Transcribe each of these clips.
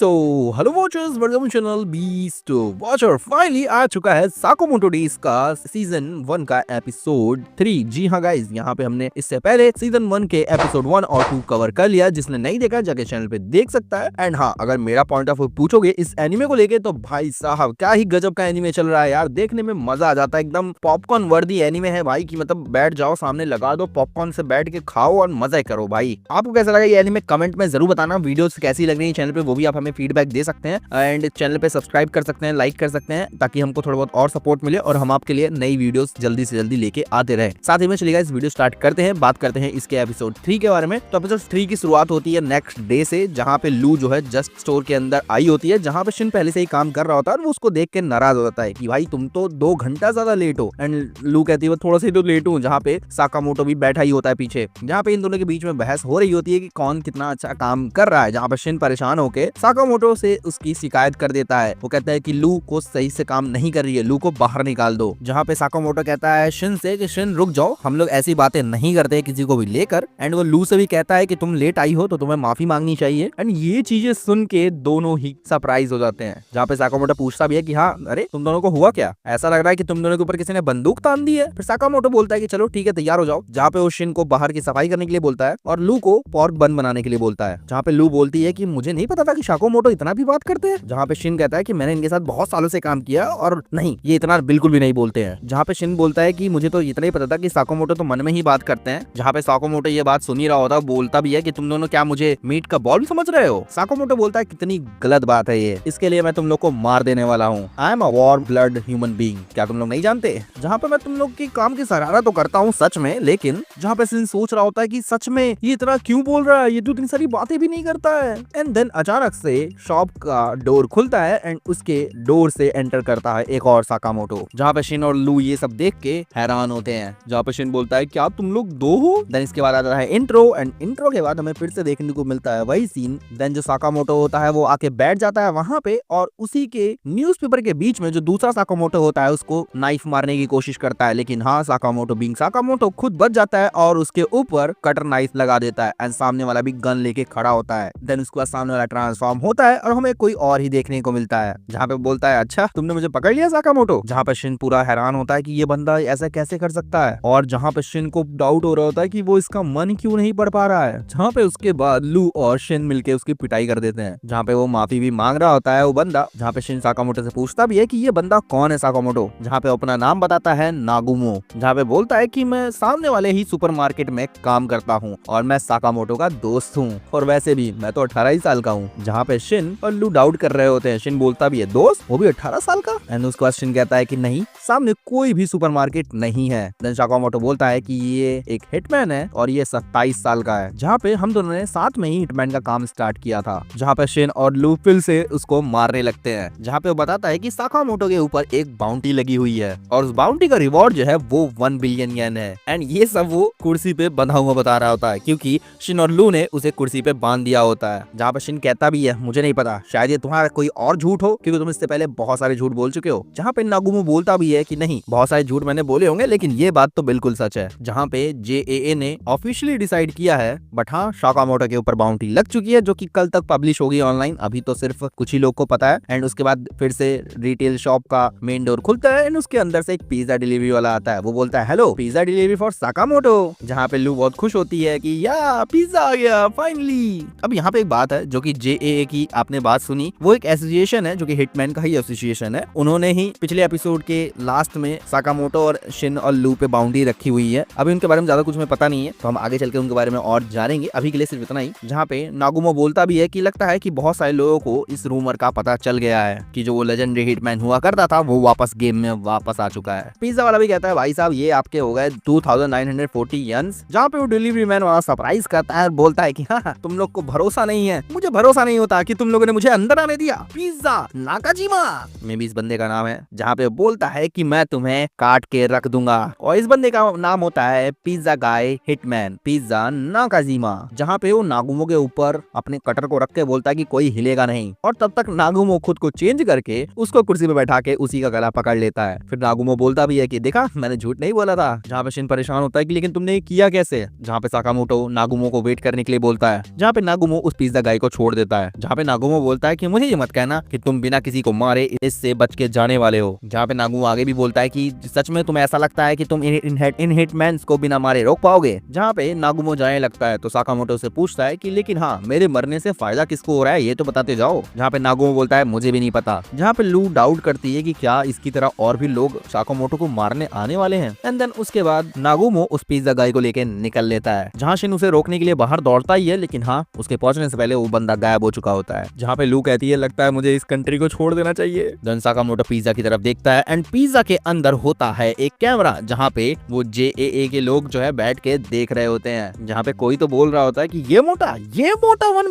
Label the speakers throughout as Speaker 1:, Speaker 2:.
Speaker 1: तो hello watchers, welcome channel beast watcher. Finally आ चुका है साकामोटो डेज का सीजन 1 का एपिसोड 3। जी हाँ गाइस, यहाँ पे हमने इससे पहले सीजन 1 के एपिसोड 1 और 2 कवर कर लिया। जिसने नहीं देखा जाके चैनल पे देख सकता है। एंड हाँ, अगर मेरा पॉइंट ऑफ व्यू पूछोगे इस एनिमे को लेके तो भाई साहब क्या ही गजब का एनिमे चल रहा है यार। देखने में मजा आ जाता है, एकदम पॉपकॉर्न वर्दी एनिमे है भाई की मतलब बैठ जाओ, सामने लगा दो पॉपकॉर्न से बैठ के खाओ और मजा करो भाई। आपको कैसा लगा ये एनिमे कमेंट में जरूर बताना। वीडियोस कैसी लग रही है चैनल पे वो भी आप हमें फीडबैक दे सकते हैं। एंड चैनल पे सब्सक्राइब कर सकते हैं, लाइक कर सकते हैं, ताकि हमको थोड़ा बहुत और सपोर्ट मिले और हम आपके लिए नई वीडियोस जल्दी से जल्दी लेके आते रहे। साथ ही में चलिएगा इस वीडियो स्टार्ट करते हैं, बात करते हैं इसके एपिसोड 3 के बारे में। तो एपिसोड 3 की शुरुआत होती है नेक्स्ट डे से, जहाँ पे लू जो है जस्ट स्टोर के अंदर आई होती है, जहाँ पे शिन पहले से ही काम कर रहा होता है और वो उसको देख के नाराज हो जाता है कि भाई तुम तो 2 घंटा ज्यादा लेट हो। एंड लू कहती है थोड़ा सा तो लेट हूँ, जहाँ पे साकामोटो भी बैठा ही होता है पीछे। जहाँ पे इन दोनों के बीच में बहस हो रही होती है कि कौन कितना अच्छा काम कर रहा है, जहाँ पे शिन परेशान होके साकामोटो से उसकी शिकायत कर देता है। वो कहता है कि लू को सही से काम नहीं कर रही है, लू को बाहर निकाल दो। जहाँ पे साकामोटो कहता है शिन से कि शिन रुक जाओ, हम लोग ऐसी बातें नहीं करते किसी को भी लेकर। एंड वो लू से भी कहता है कि तुम लेट आई हो तो तुम्हें माफी मांगनी चाहिए। एंड ये चीजें सुन के दोनों ही सरप्राइज हो जाते हैं। जहाँ पे साकामोटो पूछता भी है कि हाँ अरे तुम दोनों को हुआ क्या, ऐसा लग रहा है कि तुम दोनों के ऊपर किसी ने बंदूक तान दी है। फिर साकामोटो बोलता है कि चलो ठीक है तैयार हो जाओ। जहाँ पे वो शिन को बाहर की सफाई करने के लिए बोलता है और लू को पॉर्क बन बनाने के लिए बोलता है। जहाँ पे लू बोलती है कि मुझे नहीं पता था कि साकामोटो इतना भी बात करते हैं। जहाँ पे शिन कहता है कि मैंने इनके साथ बहुत सालों से काम किया और नहीं ये इतना बिल्कुल भी नहीं बोलते हैं। जहाँ पे शिन बोलता है कि मुझे तो इतना ही पता था कि साकामोटो तो मन में ही बात करते हैं। जहाँ पे साकामोटो ये बात सुन ही रहा होता, बोलता भी है कि तुम दोनों क्या मुझे मीट का बॉल समझ रहे हो। साकामोटो बोलता है कितनी गलत बात है ये, इसके लिए मैं तुम लोग को मार देने वाला हूँ। I am a warm blood human being, क्या तुम लोग नहीं जानते। जहाँ पे मैं तुम लोग की काम की सराहना तो करता हूँ सच में, लेकिन जहाँ पे शिन सोच रहा होता है कि सच में ये इतना क्यों बोल रहा है, ये तो इतनी सारी बातें भी नहीं करता है। एंड देन अचानक से शॉप का डोर खुलता है एंड उसके डोर से एंटर करता है एक और साकामोटो। जहाँ पे शिन और लू ये सब देख के हैरान होते हैं। जहाँ पे शिन बोलता है क्या तुम लोग 2 हो। देन इसके बाद आता है इंट्रो एंड इंट्रो के बाद हमें फिर से देखने को मिलता है वही सीन। देन जो साकामोटो होता है वो आके बैठ जाता है वहां पे और उसी के न्यूज़पेपर के बीच में जो दूसरा साकामोटो होता है उसको नाइफ मारने की कोशिश करता है। लेकिन हाँ, साकामोटो बीइंग साकामोटो खुद बच जाता है और उसके ऊपर कटर नाइफ लगा देता है। एंड सामने वाला भी गन लेके खड़ा होता है। देन उसके बाद सामने वाला ट्रांसफॉर्म होता है और हमें कोई और ही देखने को मिलता है। जहाँ पे बोलता है अच्छा तुमने मुझे पकड़ लिया साकामोटो। जहाँ पे शिन पूरा हैरान होता है कि ये बंदा ऐसा कैसे कर सकता है, और जहाँ पे शिन को डाउट हो रहा होता है कि वो इसका मन क्यों नहीं पढ़ पा रहा है। जहाँ पे उसके बाद लू और शिन मिलके उसकी पिटाई कर देते हैं। जहाँ पे वो माफी भी मांग रहा होता है वो बंदा। जहाँ पे शिन साकामोटो से पूछता भी है कि ये बंदा कौन है साकामोटो। जहाँ पे अपना नाम बताता है नागुमो। जहाँ पे बोलता है कि मैं सामने वाले ही सुपरमार्केट में काम करता हूँ और मैं साकामोटो का दोस्त हूँ, और वैसे भी मैं तो 18 ही साल का हूँ। जहाँ पे शिन और लू डाउट कर रहे होते हैं। शिन बोलता भी है दोस्त, वो भी 18 साल का। एंड उसके बाद शिन कहता है कि नहीं, सामने कोई भी सुपरमार्केट नहीं है। देन साकामोटो बोलता है कि ये एक हिटमैन है और ये 27 साल का है। जहाँ पे हम दोनों ने साथ में ही हिटमैन का काम स्टार्ट किया था। जहाँ पे शिन और लू फिर से उसको मारने लगते हैं। जहाँ पे वो बताता है कि साकामोटो के ऊपर एक बाउंटी लगी हुई है और उस बाउंटी का रिवॉर्ड जो है वो 1 बिलियन येन है। एंड ये सब वो कुर्सी पे बंधा हुआ बता रहा होता है, क्योंकि शिन और लू ने उसे कुर्सी पे बांध दिया होता है। जहाँ पे शिन कहता भी है मुझे नहीं पता, शायद ये तुम्हारा कोई और झूठ हो, क्योंकि तुम इससे पहले बहुत सारे झूठ बोल चुके हो। जहाँ पे नागुमो बोलता भी है कि नहीं, बहुत सारे झूठ मैंने बोले होंगे लेकिन ये बात तो बिल्कुल सच है। जहाँ पे JAA ने ऑफिशियली डिसाइड किया है, बट हाँ साकामोटो के ऊपर बाउंटी लग चुकी है जो कि कल तक पब्लिश होगी ऑनलाइन। अभी तो सिर्फ कुछ ही लोग को पता है। एंड उसके बाद फिर से रिटेल शॉप का मेन डोर खुलता है एंड उसके अंदर से एक पिज्जा डिलीवरी वाला आता है। वो बोलता है hello, pizza delivery for Sakamoto. जहाँ पे लू बहुत खुश होती है कि या पिज्जा आ गया फाइनली। अब यहाँ पे एक बात है जो कि JAA की आपने बात सुनी, वो एक एसोसिएशन है जो कि हिटमैन का ही एसोसिएशन है। उन्होंने ही पिछले एपिसोड के लास्ट में साकामोटो और शिन और लू पे बाउंड्री रखी हुई है। अभी उनके बारे में ज्यादा कुछ हमें पता नहीं है, तो हम आगे चल के उनके बारे में और जानेंगे। अभी के लिए सिर्फ इतना ही। जहाँ पे नागुमो बोलता भी है कि लगता है कि बहुत सारे लोगों को इस रूमर का पता चल गया है कि जो वो लेजेंडरी हिटमैन हुआ करता था वो वापस गेम में वापस आ चुका है। पिज्जा वाला भी कहता है भाई साहब ये आपके हो गए 2940 यन्स। जहाँ पे वो डिलीवरी मैन वाला सरप्राइज करता है, बोलता है कि हाँ तुम लोग को भरोसा नहीं है, मुझे भरोसा नहीं होता कि तुम लोगों ने मुझे अंदर आने दिया। पिज्जा नाकाजिमा में भी इस बंदे का नाम है। जहाँ पे बोलता है कि मैं तुम्हें काट के रख दूंगा, और इस बंदे का नाम होता है पिज्जा गाय हिटमैन पिज्जा नाकाजिमा। जहाँ पे वो नागुमो के ऊपर अपने कटर को रख के बोलता है कि कोई हिलेगा नहीं, और तब तक नागुमो खुद को चेंज करके उसको कुर्सी पे बैठा के उसी का गला पकड़ लेता है। फिर नागुमो बोलता भी है कि देखा मैंने झूठ नहीं बोला था। जहाँ पे शिन परेशान होता है कि लेकिन तुमने किया कैसे। जहाँ पे साकामोटो नागुमो को वेट करने के लिए बोलता है। जहाँ पे नागुमो उस पिज्जा गाय को छोड़ देता है। जहाँ पे नागुमो बोलता है कि मुझे ये मत कहना कि तुम बिना किसी को मारे इससे बच के जाने वाले हो। जहाँ पे नागुमो आगे भी बोलता है कि सच में तुम्हें ऐसा लगता है कि तुम इन हिटमैन्स को बिना मारे रोक पाओगे। जहाँ पे नागुमो जाने लगता है तो साकामोटो से पूछता है कि लेकिन हाँ, मेरे मरने से फायदा किसको हो रहा है ये तो बताते जाओ। जहाँ पे नागुमो बोलता है मुझे भी नहीं पता। जहाँ पे लू डाउट करती है कि क्या इसकी तरह और भी लोग साकामोटो को मारने आने वाले हैं। एंड देन उसके बाद नागुमो उस पिज्जा गाय को लेके निकल लेता है। जहाँ शिन उसे रोकने के लिए बाहर दौड़ता ही है, लेकिन हाँ, उसके पहुंचने से पहले वो बंदा गायब हो चुका होता है। जहाँ पे लू कहती है लगता है मुझे इस कंट्री को छोड़ देना चाहिए। देन साकामोटो पिज्जा की तरफ देखता है एंड पिज्जा के अंदर होता है एक कैमरा, जहाँ पे वो JAA के लोग जो है बैठ के देख रहे होते हैं। जहाँ पे कोई तो बोल रहा होता है कि ये मोटा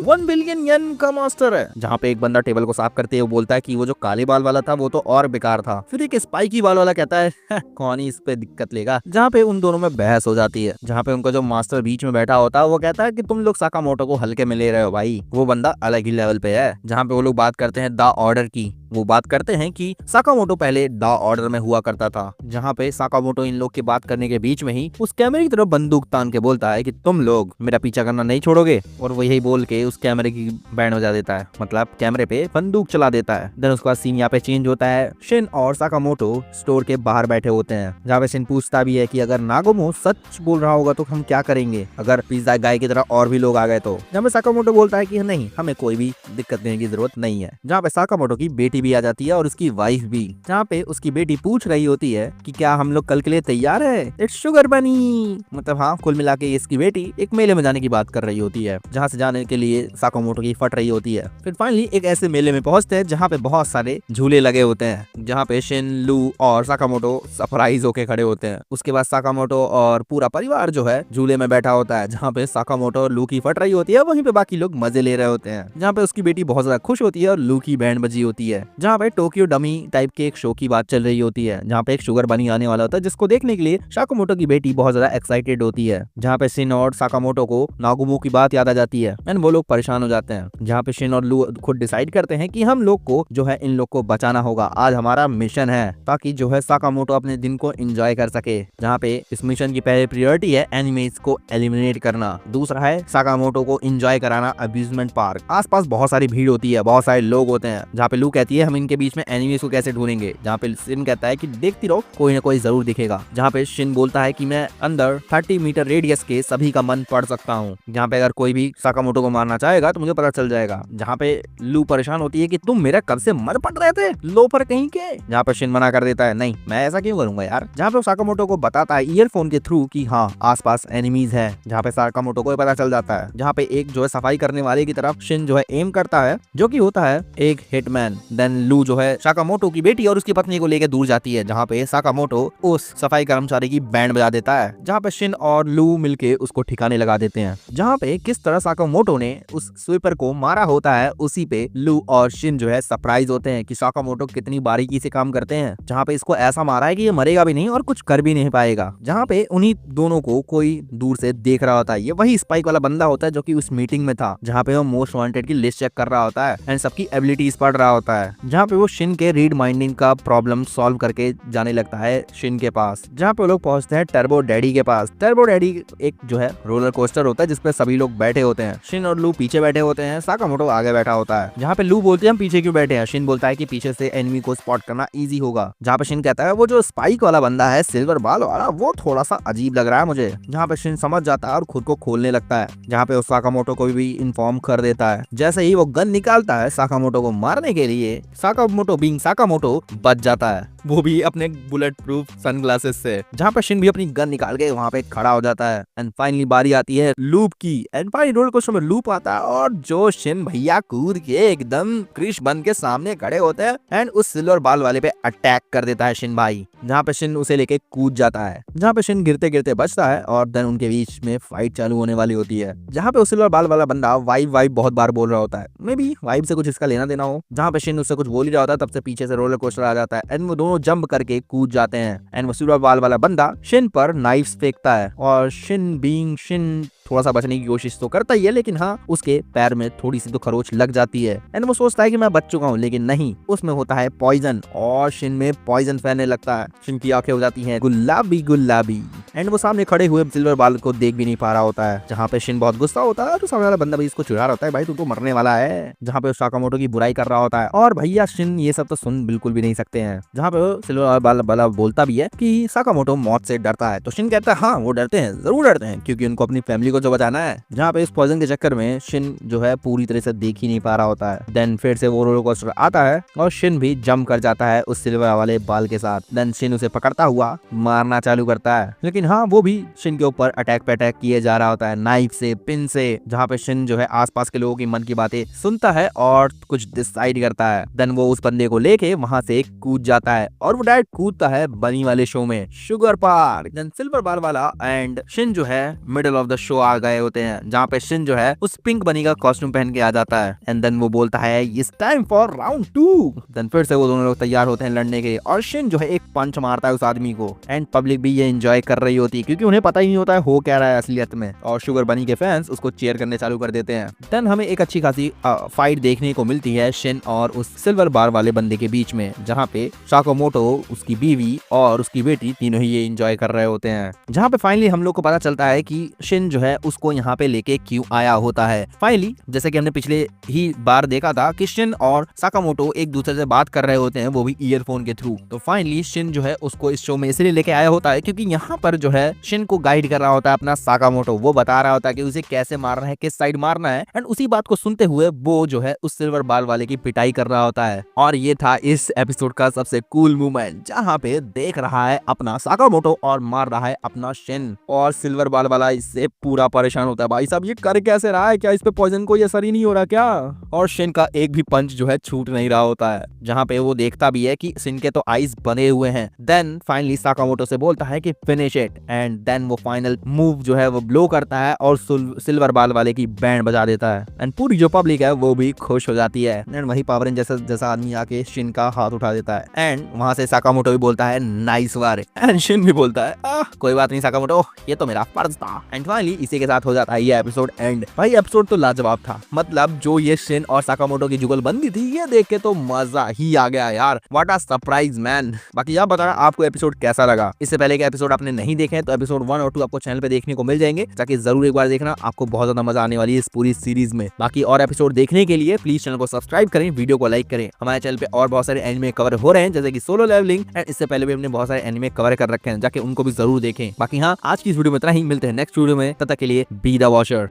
Speaker 1: 1 बिलियन येन का मास्टर है। जहाँ पे एक बंदा टेबल को साफ करते हुए बोलता है कि वो जो काले बाल वाला था वो तो और बेकार था। फिर एक स्पाइकी बाल वाला कहता है कौन ही इस पे दिक्कत लेगा। जहाँ पे उन दोनों में बहस हो जाती है। जहाँ पे उनका जो मास्टर बीच में बैठा होता है वो कहता है कि तुम लोग साकामोटो को हल्के में ले रहे हो भाई, वो बंदा अलग ही लेवल पे है। जहाँ पे वो लोग बात करते हैं द ऑर्डर की। वो बात करते हैं कि साकामोटो पहले द ऑर्डर में हुआ करता था। जहाँ पे साकामोटो इन लोग की बात करने के बीच में ही उस कैमरे की तरफ बंदूक तान के बोलता है कि तुम लोग मेरा पीछा करना नहीं छोड़ोगे, और वो यही बोल के उस कैमरे की बैंड बजा देता है, मतलब कैमरे पे बंदूक चला देता है। देन उसके बाद सीन यहाँ पे चेंज होता है। शिन और साकामोटो स्टोर के बाहर बैठे होते हैं। जहाँ पे शिन पूछता भी है कि अगर नागुमो सच बोल रहा होगा तो हम क्या करेंगे अगर पिज्जा गाय की तरह और भी लोग आ गए तो। जहाँ पे साकामोटो बोलता है कि नहीं, हमें कोई भी दिक्कत देने की जरूरत नहीं है। जहाँ पे साकामोटो की बेटी भी आ जाती है और उसकी वाइफ भी। जहाँ पे उसकी बेटी पूछ रही होती है कि क्या हम लोग कल के लिए तैयार है, इट्स शुगर बनी। मतलब हाँ, कुल मिला के इसकी बेटी एक मेले में जाने की बात कर रही होती है, जहाँ से जाने के लिए साकामोटो की फट रही होती है। फिर फाइनली एक ऐसे मेले में पहुंचते हैं जहाँ पे बहुत सारे झूले लगे होते हैं, जहाँ पे शिन, लू और साकामोटो सरप्राइज होके खड़े होते हैं। उसके बाद साकामोटो और पूरा परिवार जो है झूले में बैठा होता है। जहाँ पे साकामोटो और लू की फट रही होती है, वहीं पे बाकी लोग मजे ले रहे होते हैं। जहाँ पे उसकी बेटी बहुत ज्यादा खुश होती है और लू की बैंड बजी होती है। जहाँ पे टोक्यो डमी टाइप के एक शो की बात चल रही होती है, जहाँ पे एक शुगर बनी आने वाला होता है, जिसको देखने के लिए साकामोटो की बेटी बहुत ज्यादा एक्साइटेड होती है। जहाँ पे शिन और साकामोटो को नागुमो की बात याद आ जाती है एंड वो लोग परेशान हो जाते हैं। जहाँ पे शिन और लू खुद डिसाइड करते हैं कि हम लोग को जो है इन लोग को बचाना होगा, आज हमारा मिशन है, ताकि जो है साकामोटो अपने दिन को एंजॉय कर सके। जहाँ पे इस मिशन की पहली प्रायोरिटी है एनिमीज को एलिमिनेट करना, दूसरा है साकामोटो को एंजॉय कराना अम्यूजमेंट पार्क। आसपास बहुत सारी भीड़ होती है, बहुत सारे लोग होते हैं। जहाँ पे लू कहती है हम इनके बीच में एनिमीज को कैसे ढूंढेंगे। जहाँ पे शिन कहता है कि देखती रहो, कोई ना कोई जरूर दिखेगा। जहाँ पे शिन बोलता है कि मैं अंदर 30 मीटर रेडियस के सभी का मन पढ़ सकता हूँ, जहाँ पे अगर कोई भी साकामोटो को मारना चाहेगा तो मुझे पता चल जाएगा। जहाँ पे लू परेशान होती है कि तुम मेरा कब से मन पढ़ रहे थे लोफर कहीं के। जहाँ पे शिन मना कर देता है, नहीं मैं ऐसा क्यों करूंगा यार। जहाँ पे साकामोटो को बताता है ईयरफोन के थ्रू कि हाँ आसपास एनिमीज है। जहाँ पे साकामोटो को पता चल जाता है। जहाँ पे एक जो है सफाई करने वाले की तरफ शिन जो है एम करता है, जो कि होता है एक हिटमैन। देन लू जो है साकामोटो की बेटी और उसकी पत्नी को लेकर दूर जाती है, जहाँ पे साकामोटो उस सफाई कर्मचारी की बैंड बजा देता है। जहाँ पे शिन और लू मिलके उसको ठिकाने लगा देते हैं। जहाँ पे किस तरह साकामोटो ने उस स्वीपर को मारा होता है, उसी पे लू और शिन जो है सरप्राइज होते हैं कि साकामोटो कितनी बारीकी से काम करते हैं। जहाँ पे इसको ऐसा मारा है कि ये मरेगा भी नहीं और कुछ कर भी नहीं पाएगा। जहाँ पे उन्हीं दोनों को कोई दूर से देख रहा होता है। ये वही स्पाइक वाला बंदा होता है जो कि उस मीटिंग में था, जहाँ पे वो मोस्ट वांटेड की लिस्ट चेक कर रहा होता है एंड सबकी एबिलिटीज पढ़ रहा होता है। जहाँ पे वो शिन के रीड माइंडिंग का प्रॉब्लम सॉल्व करके जाने लगता है शिन के पास। जहाँ पे वो लोग पहुंचते हैं टर्बो डैडी के पास। टर्बो डैडी एक जो है रोलर कोस्टर होता है जिसपे सभी लोग बैठे होते हैं। शिन और लू पीछे बैठे होते हैं, साकामोटो आगे बैठा होता है। जहाँ पे लू बोलते हैं हम पीछे क्यों बैठे हैं, शिन बोलता है कि पीछे से एनिमी को स्पॉट करना इजी होगा। जहाँ पे शिन कहता है वो जो स्पाइक वाला बंदा है सिल्वर बाल वाला, वो थोड़ा सा अजीब लग रहा है मुझे। जहाँ पे शिन समझ जाता है और खुद को खोलने लगता है। जहाँ पे उस साकामोटो को भी इन्फॉर्म कर देता है। जैसे ही वो गन निकालता है साकामोटो को मारने के लिए, साकामोटो बीइंग साकामोटो बच जाता है, वो भी अपने बुलेट प्रूफ सनग्लासेस से। जहाँ पे शिन भी अपनी गन निकाल के वहाँ पे खड़ा हो जाता है। एंड फाइनली बारी आती है लूप की। एंड फाइनली रोलर कोस्टर में लूप आता है और जो शिन भैया कूद के एकदम क्रिश बन के सामने खड़े होते हैं एंड उस सिल्वर बाल वाले पे अटैक कर देता है शिन भाई। जहाँ पे शिन उसे लेके कूद जाता है। जहाँ पे शिन गिरते गिरते बचता है और देन उनके बीच में फाइट चालू होने वाली होती है। जहाँ पे उस सिल्वर बाल वाला बंदा वाइब वाइब बहुत बार बोल रहा होता है, मे बी वाइब से कुछ इसका लेना देना हो। जहाँ पे शिन उससे कुछ बोल ही रहा होता है, तब से पीछे से रोलर कोस्टर आ जाता है एंड वो दोनों जंप करके कूद जाते हैं। एंड वो सिल्वर बाल वाला बंदा शिन पर नाइफ्स फेंकता है और शिन बीइंग शिन थोड़ा सा बचने की कोशिश तो करता ही है, लेकिन हाँ उसके पैर में थोड़ी सी तो खरोच लग जाती है एंड वो सोचता है कि मैं बच चुका हूँ, लेकिन नहीं, उसमें होता है पॉइजन और शिन में पॉइजन फैलने लगता है। शिन की आंखें हो जाती हैं गुलाबी गुलाबी एंड वो सामने खड़े हुए सिल्वर बाल को देख भी नहीं पा रहा होता है। जहाँ पे शिन बहुत गुस्सा होता है तो सामने वाला बंदा भी इसको चिढ़ा रहा होता है, भाई तू तो मरने वाला है, जहाँ पे साकामोटो की बुराई कर रहा होता है। और भैया शिन ये सब तो सुन बिल्कुल भी नहीं सकते हैं, जहाँ पे सिल्वर बाल वाला बोलता भी है कि साकामोटो मौत से डरता है। तो शिन कहता है हाँ वो डरते हैं, जरूर डरते हैं, क्योंकि उनको अपनी फैमिली को जो बचाना है। जहाँ पे इस पॉइजन के चक्कर में शिन जो है पूरी तरह से देख ही नहीं पा रहा होता है। देन फिर से वो रोलर कोस्टर आता है और शिन भी जंप कर जाता है उस सिल्वर वाले बाल के साथ। देन शिन उसे पकड़ता हुआ मारना चालू करता है, लेकिन हाँ वो भी शिन के ऊपर अटैक पे अटैक किए जा रहा होता है, नाइफ से, पिन से। जहाँ पे शिन जो है आसपास के लोगों की मन की बातें सुनता है और कुछ डिसाइड करता है। देन वो उस बंदे को लेके वहां से कूद जाता है और वो डायरेक्ट कूदता है बनी वाले शो में, शुगर पार्क। देन सिल्वर बाल वाला एंड शिन जो है मिडिल ऑफ द शो आ गए होते हैं, जहाँ पे शिन जो है उस पिंक बनी का कॉस्ट्यूम पहन के आ जाता है एंड देन वो बोलता है it's time for round 2। Then फिर से वो दोनों लोग तैयार होते हैं लड़ने के लिए और शिन जो है एक पंच मारता है उस आदमी को एंड पब्लिक भी ये एंजॉय कर रही होती है, क्योंकि उन्हें पता ही नहीं होता है हो क्या रहा है असलियत में। और शुगर बनी के फैंस उसको चीयर करने चालू कर देते हैं। देन हमें एक अच्छी खासी फाइट देखने को मिलती है शिन और उस सिल्वर बार वाले बंदे के बीच में, जहाँ पे साकामोटो, उसकी बीवी और उसकी बेटी तीनों ही ये एंजॉय कर रहे होते हैं। जहाँ पे फाइनली हम लोग को पता चलता है कि शिन जो है उसको यहाँ पे लेके क्यों आया होता है। फाइनली जैसे कि हमने पिछले ही बार देखा था कि शिन और साकामोटो एक दूसरे से बात कर रहे होते हैं, वो भी ईयरफोन के थ्रू। तो फाइनली शिन जो है उसको इस शो में इसलिए लेके आया होता है क्योंकि यहाँ पर जो है शिन को गाइड कर रहा होता है अपना साकामोटो। वो बता रहा होता है कि उसे कैसे मारना है, किस साइड मारना है एंड उसी बात को सुनते हुए वो जो है उस सिल्वर बाल वाले की पिटाई कर रहा होता है। और ये था इस एपिसोड का सबसे कूल मोमेंट, जहाँ पे देख रहा है अपना साकामोटो और मार रहा है अपना शिन। और सिल्वर बाल वाला इससे पूरा परेशान होता है, भाई साहब ये कर कैसे रहा है, क्या इस पे पॉइजन कोई असर ही नहीं हो रहा क्या। और शिन का एक भी पंच जो है छूट नहीं रहा होता है, जहाँ पे वो देखता भी है कि शिन के तो आईज बने हुए हैं। देन फाइनली साकामोटो से बोलता है कि फिनिश इट एंड देन वो फाइनल मूव जो है वो ब्लो करता है और सिल्वर बाल वाले की बैंड बजा देता है एंड पूरी जो पब्लिक है वो भी खुश हो जाती है एंड वही पावर रेंजर जैसा आदमी आके शिन का हाथ उठा देता है एंड वहां से साकामोटो भी बोलता है नाइस वर्क एंड शिन भी बोलता है कोई बात नहीं साकामोटो, ये तो मेरा फर्ज था। एंड फाइनली इसी के साथ हो जाता है ये एपिसोड एंड। भाई एपिसोड तो लाजवाब था, मतलब जो ये शिन और साकामोटो की जुगलबंदी थी ये देख के तो मजा ही आ गया यार, व्हाट अ सरप्राइज मैन। बाकी आप बताना आपको एपिसोड कैसा लगा। इससे पहले के एपिसोड आपने नहीं देखे तो एपिसोड 1 और 2 आपको चैनल पे देखने को मिल जाएंगे, ताकि जरूर एक बार देखना, आपको बहुत ज्यादा मजा आने वाली है इस पूरी सीरीज में। बाकी और एपिसोड देखने के लिए प्लीज चैनल को सब्सक्राइब करें, वीडियो को लाइक करें। हमारे चैनल पे और बहुत सारे एनिमे कवर हो रहे हैं, जैसे कि सोलो लेवलिंग एंड इससे पहले भी हमने बहुत सारे एनिमे कवर कर रखे हैं, जाके उनको भी जरूर देखें। बाकी हाँ आज की इस वीडियो में इतना ही, मिलते हैं नेक्स्ट वीडियो में, तब तक के लिए बी द वॉचर।